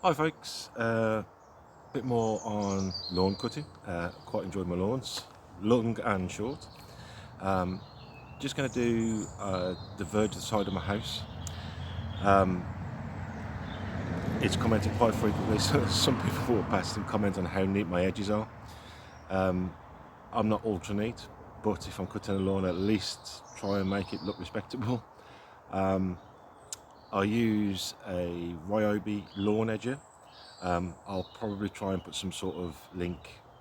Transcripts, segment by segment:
Hi folks, bit more on lawn cutting. Quite enjoyed my lawns, long and short. Just going to do the verge of the side of my house. It's commented quite frequently, so some people walk past and comment on how neat my edges are. I'm not ultra neat, but if I'm cutting a lawn, at least try and make it look respectable. I use a Ryobi lawn edger. I'll probably try and put some sort of link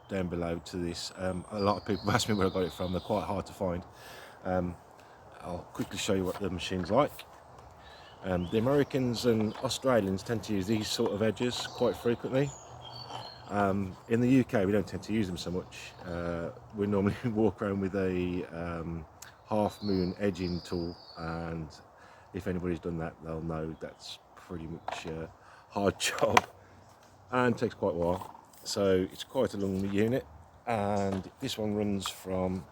down below to this. A lot of people ask me where I got it from. They're quite hard to find. I'll quickly show you what the machine's like. The Americans and Australians tend to use these sort of edges quite frequently. In the UK we don't tend to use them so much. We normally walk around with a half moon edging tool, and if anybody's done that they'll know that's pretty much a hard job and takes quite a while. So it's quite a long unit, and this one runs from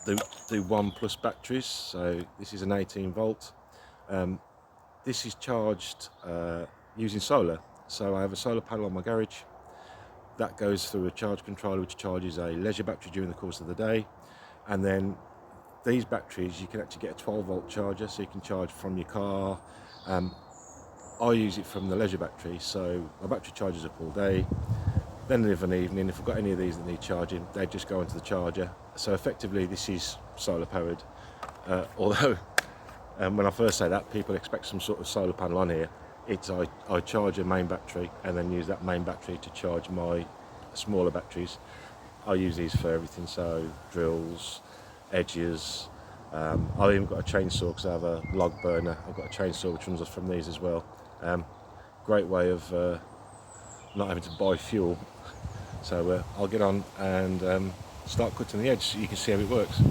the 1 plus batteries. So this is an 18 volt. This is charged using solar. So I have a solar panel on my garage that goes through a charge controller which charges a leisure battery during the course of the day, and then these batteries you can actually get a 12 volt charger, so you can charge from your car. I use it from the leisure battery, so my battery charges up all day. Then of an evening, if I've got any of these that need charging, they just go into the charger. So effectively this is solar powered, although when I first say that, people expect some sort of solar panel on here. It's I charge a main battery and then use that main battery to charge my smaller batteries. I use these for everything, so drills, edges. I've even got a chainsaw because I have a log burner. I've got a chainsaw which runs off from these as well. Great way of not having to buy fuel. So I'll get on and start cutting the edge so you can see how it works.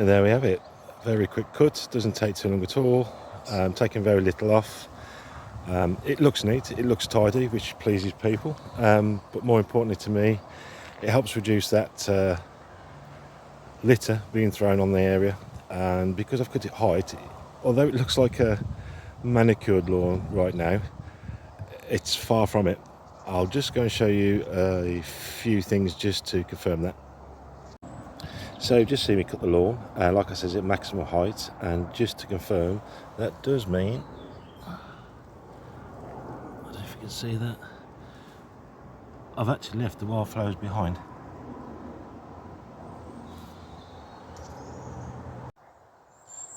And there we have it. Very quick cut, doesn't take too long at all, taking very little off. It looks neat, it looks tidy, which pleases people, but more importantly to me, it helps reduce that litter being thrown on the area. And because I've cut it height, although it looks like a manicured lawn right now, it's far from it. I'll just go and show you a few things just to confirm that. So just see me cut the lawn, like I said, at maximum height, and just to confirm, that does mean, I don't know if you can see that, I've actually left the wildflowers behind.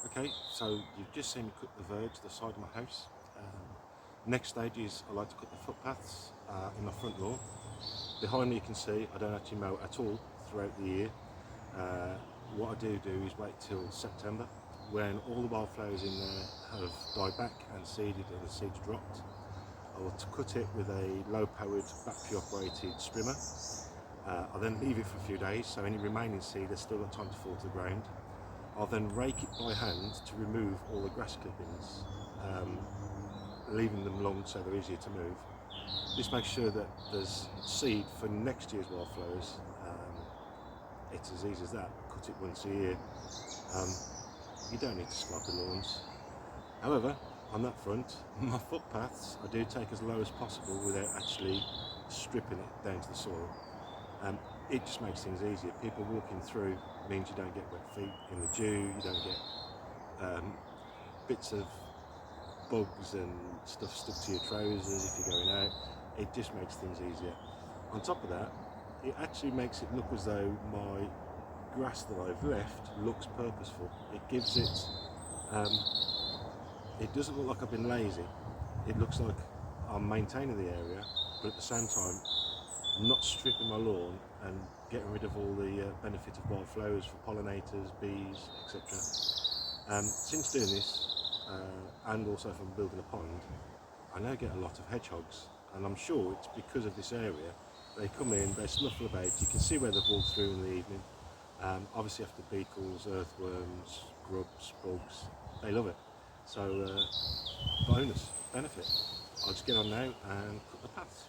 Okay, so you've just seen me cut the verge, the side of my house. Next stage is I like to cut the footpaths in my front lawn. Behind me you can see I don't actually mow at all throughout the year. What I do is wait till September, when all the wildflowers in there have died back and seeded and the seeds dropped. I will cut it with a low-powered battery operated strimmer. I'll then leave it for a few days, so any remaining seed has still got time to fall to the ground. I'll then rake it by hand to remove all the grass clippings, leaving them long so they're easier to move. This makes sure that there's seed for next year's wildflowers. It's as easy as that. Cut it once a year. You don't need to scrub the lawns. However, on that front, my footpaths I do take as low as possible without actually stripping it down to the soil. It just makes things easier. People walking through means you don't get wet feet in the dew, you don't get bits of bugs and stuff stuck to your trousers if you're going out. It just makes things easier. On top of that, it actually makes it look as though my grass that I've left looks purposeful. It gives it, it doesn't look like I've been lazy. It looks like I'm maintaining the area, but at the same time, I'm not stripping my lawn and getting rid of all the benefit of wildflowers for pollinators, bees, etc. Since doing this, and also from building a pond, I now get a lot of hedgehogs, and I'm sure it's because of this area. They come in, they snuffle about, you can see where they've walked through in the evening. Obviously after beetles, earthworms, grubs, bugs, they love it. So bonus, benefit. I'll just get on now and cut the paths.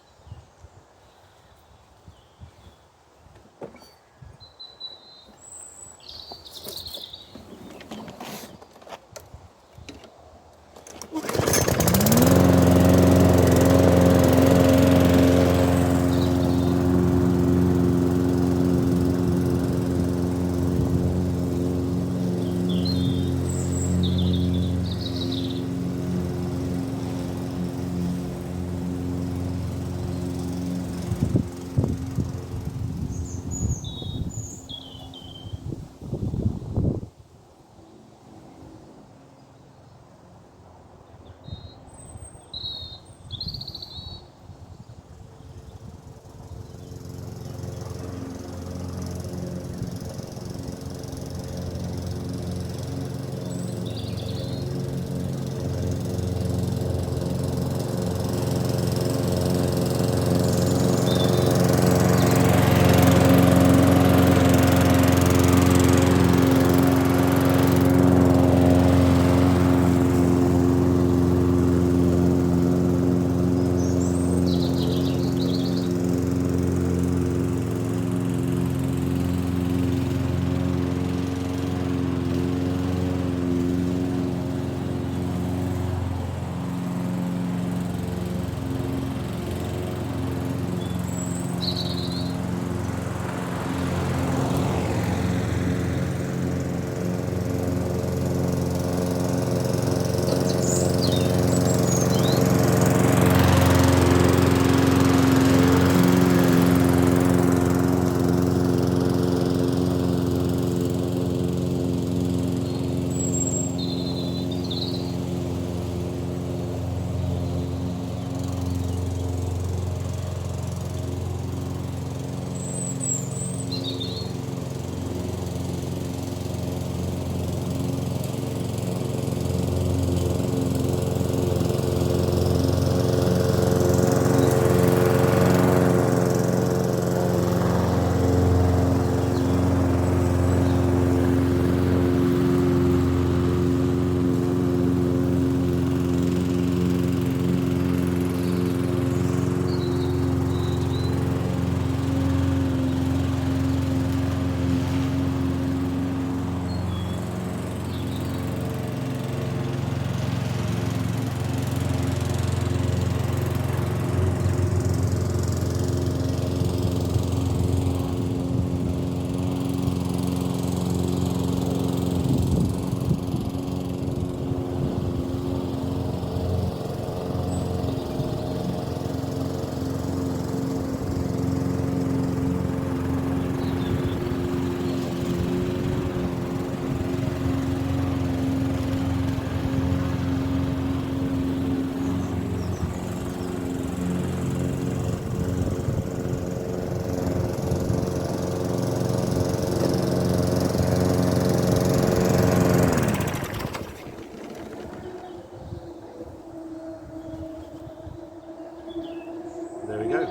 there we go.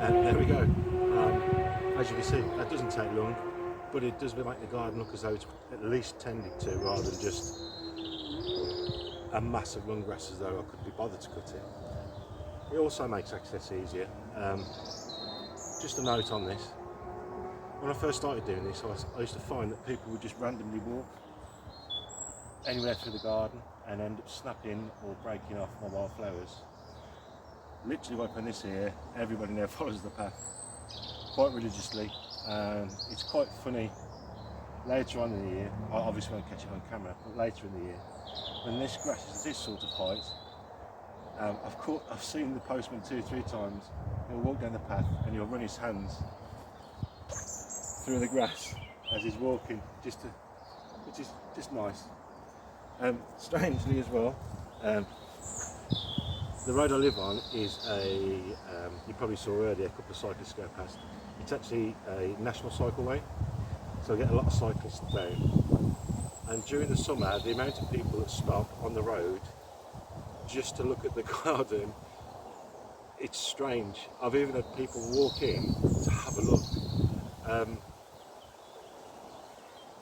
And there we go. As you can see, that doesn't take long, but it does make the garden look as though it's at least tended to, rather than just a mass of long grass as though I couldn't be bothered to cut it. It also makes access easier. Just a note on this. When I first started doing this, I used to find that people would just randomly walk anywhere through the garden and end up snapping or breaking off my wildflowers. Literally open this here, everybody now follows the path quite religiously. It's quite funny later on in the year, I obviously won't catch it on camera, but later in the year, when this grass is this sort of height, I've seen the postman 2-3 times. He'll walk down the path and he'll run his hands through the grass as he's walking, which is just nice. Strangely as well, the road I live on is you probably saw earlier, a couple of cyclists go past. It's actually a national cycleway, so I get a lot of cyclists down. And during the summer, the amount of people that stop on the road just to look at the garden, it's strange. I've even had people walk in to have a look.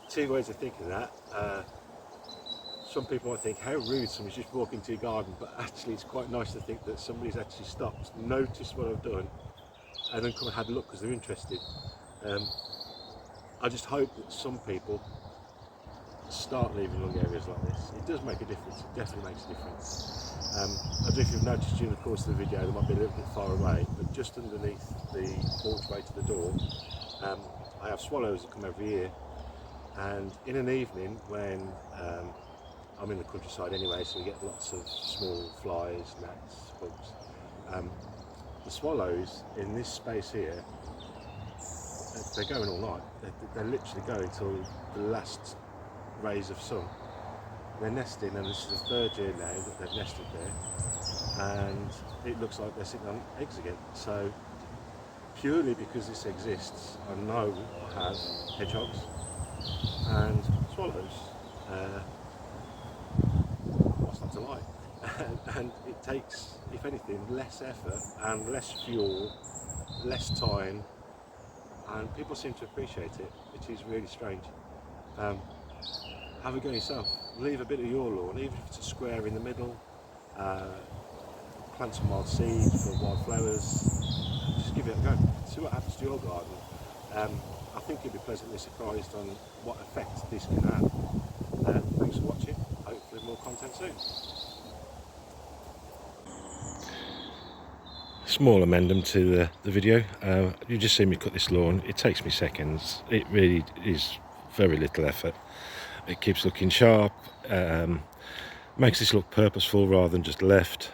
Two ways of thinking that. Some people might think, how rude, someone's just walking to your garden, but actually it's quite nice to think that somebody's actually stopped, noticed what I've done, and then come and had a look because they're interested. I just hope that some people start leaving long areas like this. It does make a difference, it definitely makes a difference. I don't know if you've noticed during the course of the video, they might be a little bit far away, but just underneath the porchway to the door, I have swallows that come every year, and in an evening when I'm in the countryside anyway, so we get lots of small flies, gnats, bugs. The swallows in this space here, they're going all night. They're literally going until the last rays of sun. They're nesting, and this is the third year now that they've nested there, and it looks like they're sitting on eggs again. So purely because this exists, I know I have hedgehogs and swallows. What's not to like? And it takes, if anything, less effort and less fuel, less time, and people seem to appreciate it, which is really strange. Have a go yourself. Leave a bit of your lawn, even if it's a square in the middle. Plant some wild seeds for wildflowers. Just give it a go. See what happens to your garden. I think you'll be pleasantly surprised on what effect this can have. Thanks for watching. Hopefully more content soon. Small amendment to the video. You just see me cut this lawn. It takes me seconds. It really is very little effort. It keeps looking sharp, makes this look purposeful rather than just left.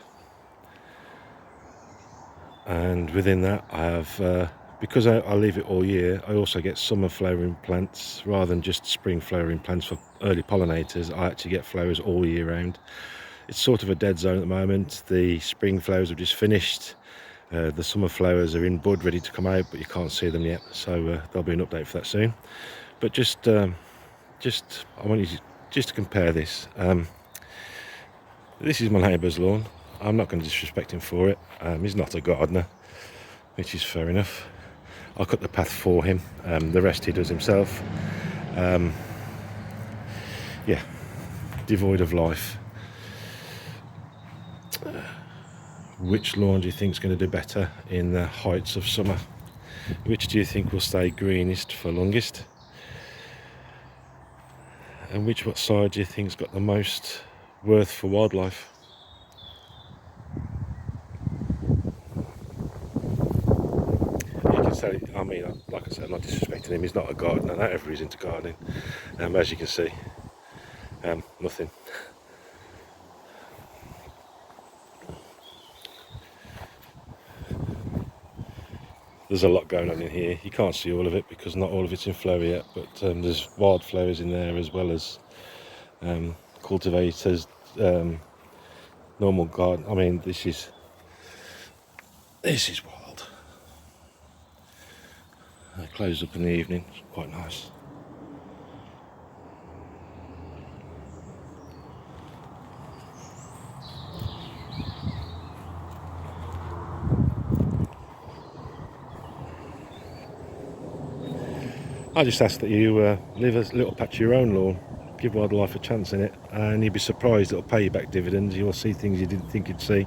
And within that I have, because I leave it all year, I also get summer flowering plants rather than just spring flowering plants for early pollinators. I actually get flowers all year round. It's sort of a dead zone at the moment. The spring flowers have just finished. The summer flowers are in bud, ready to come out, but you can't see them yet. So there'll be an update for that soon. But I want you just to compare this. This is my neighbour's lawn. I'm not going to disrespect him for it. He's not a gardener, which is fair enough. I cut the path for him. The rest he does himself. Yeah, devoid of life. Which lawn do you think is going to do better in the heights of summer? Which do you think will stay greenest for longest? And what side do you think's got the most worth for wildlife? You can say, I mean, like I said, I'm not disrespecting him. He's not a gardener. Not everybody's into gardening. As you can see, nothing. There's a lot going on in here. You can't see all of it because not all of it's in flower yet, but there's wildflowers in there as well as cultivators, normal garden. I mean, this is wild. It closes up in the evening. It's quite nice. I just ask that you leave a little patch of your own lawn, give wildlife a chance in it, and you'll be surprised it'll pay you back dividends. You'll see things you didn't think you'd see.